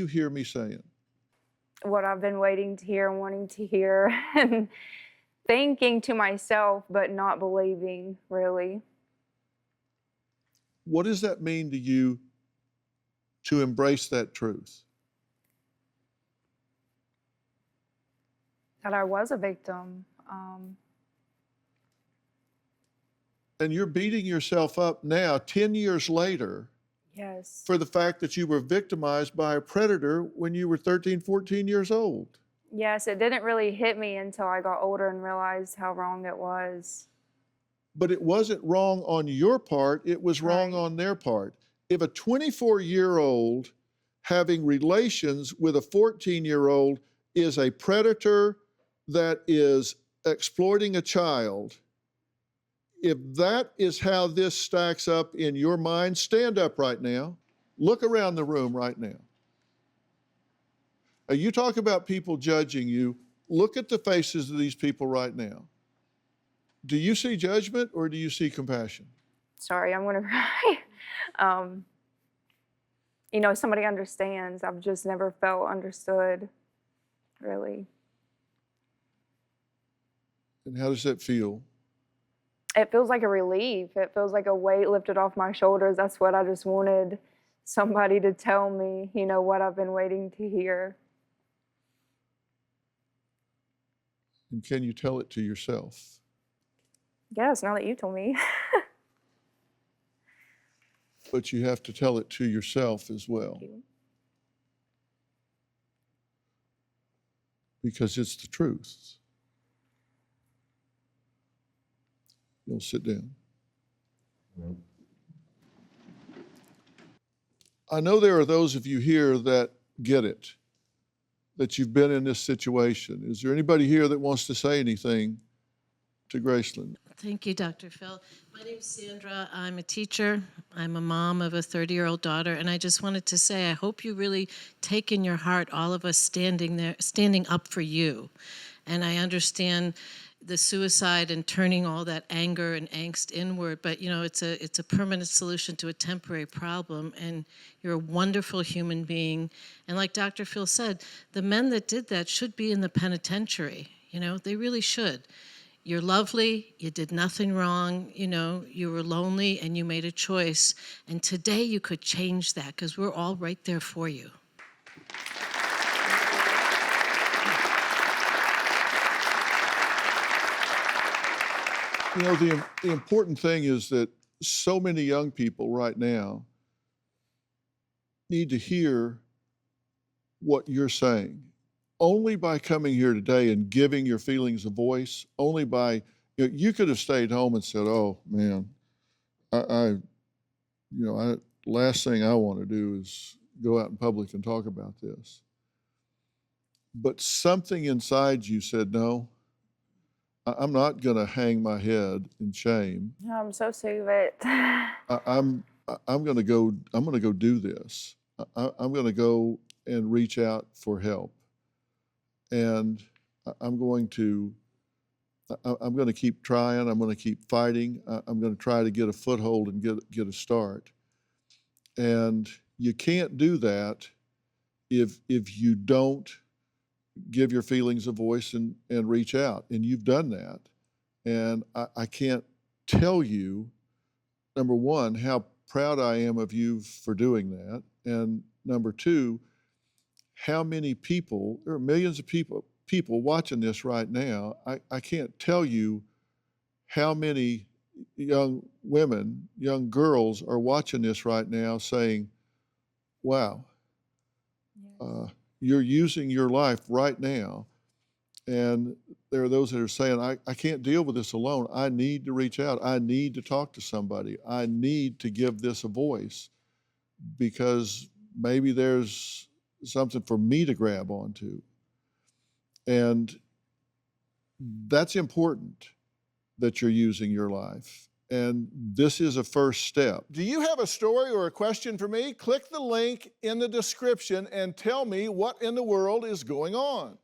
hear me saying? What I've been waiting to hear and wanting to hear and thinking to myself, but not believing, really. What does that mean to you to embrace that truth? That I was a victim. And you're beating yourself up now, 10 years later, Yes. for the fact that you were victimized by a predator when you were 13, 14 years old. Yes, it didn't really hit me until I got older and realized how wrong it was. But it wasn't wrong on your part, it was wrong Right. on their part. If a 24-year-old having relations with a 14-year-old is a predator that is exploiting a child, if that is how this stacks up in your mind, stand up right now. Look around the room right now. You talk about people judging you. Look at the faces of these people right now. Do you see judgment or do you see compassion? Sorry, I'm gonna cry. Somebody understands. I've just never felt understood, really. And how does that feel? It feels like a relief. It feels like a weight lifted off my shoulders. That's what I just wanted somebody to tell me, what I've been waiting to hear. And can you tell it to yourself? Yes, now that you told me. But you have to tell it to yourself as well. Thank you. Because it's the truth. You'll sit down. I know there are those of you here that get it, that you've been in this situation. Is there anybody here that wants to say anything to Gracelyn? Thank you, Dr. Phil. My name's Sandra. I'm a teacher. I'm a mom of a 30-year-old daughter, and I just wanted to say I hope you really take in your heart all of us standing up for you. And I understand the suicide and turning all that anger and angst inward, but it's a permanent solution to a temporary problem, and you're a wonderful human being. And like Dr. Phil said, the men that did that should be in the penitentiary. They really should. You're lovely, you did nothing wrong, you were lonely and you made a choice. And today you could change that because we're all right there for you. The important thing is that so many young people right now need to hear what you're saying. Only by coming here today and giving your feelings a voice, only by, you could have stayed home and said, oh man, last thing I want to do is go out in public and talk about this. But something inside you said, no, I'm not going to hang my head in shame. I'm so sick of it. I'm going to go do this. I'm going to go and reach out for help. And I'm going to keep trying. I'm going to keep fighting. I'm going to try to get a foothold and get a start. And you can't do that if you don't give your feelings a voice and reach out. And you've done that. And I can't tell you, number one, how proud I am of you for doing that. And number two, how many people, there are millions of people watching this right now. I can't tell you how many young women, young girls are watching this right now saying, wow, Yes. You're using your life right now. And there are those that are saying, I can't deal with this alone. I need to reach out. I need to talk to somebody. I need to give this a voice because maybe there's something for me to grab onto. And that's important that you're using your life. And this is a first step. Do you have a story or a question for me? Click the link in the description and tell me what in the world is going on.